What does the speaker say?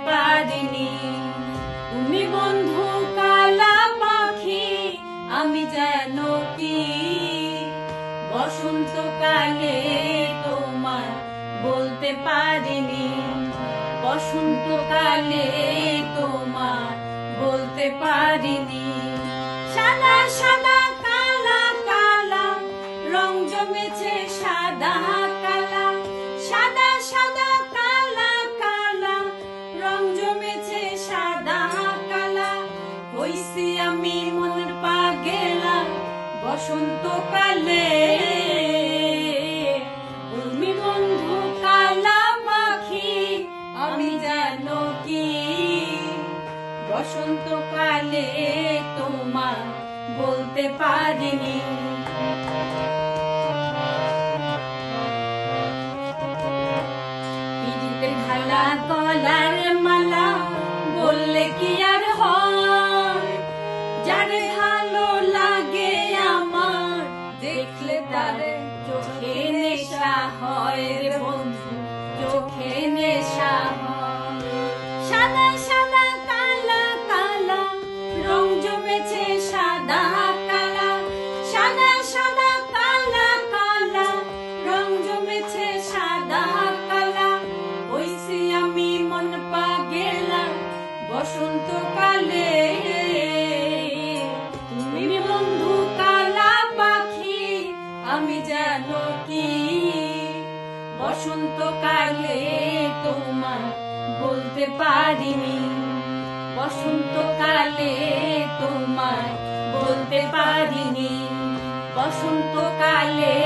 পারিনি। তুমি বন্ধু কালা পাখি, আমি যেন কি বসন্তকালে তোমার বলতে পারিনি। বসন্তকালে তোমার বলতে পারিনি। সাদা সাদা কালা কালা রং জমেছে সাদা কালা, সাদা সাদা কালা কালা রং জমেছে সাদা কালা। হইছি আমি মন পাগেলা বসন্তকালে। তুমি বন্ধু কালা পাখি, আমি যেন কি বসন্তকালে তোমার বলতে পারিনি। পিড়িতে ঢালা গলার মালা বললে কি আর হয়? যারে ভালো লাগে আমার দেখলে তারে চোখে নেশা হয় রে বন্ধু, চোখে নেশা হয়। সাদা সাদা কালা কালা রং জমেছে সাদা কালা, সাদা সাদা কালা কালা রং জমেছে সাদা কালা। হইছি আমি মন পাগেলা বসন্তকালে। তুমি বন্ধু কালা পাখি, আমি যেন কি বসন্তকালে তোমার বলতে পারিনি। বসন্তকালে তোমার বলতে পারিনি। বসন্তকালে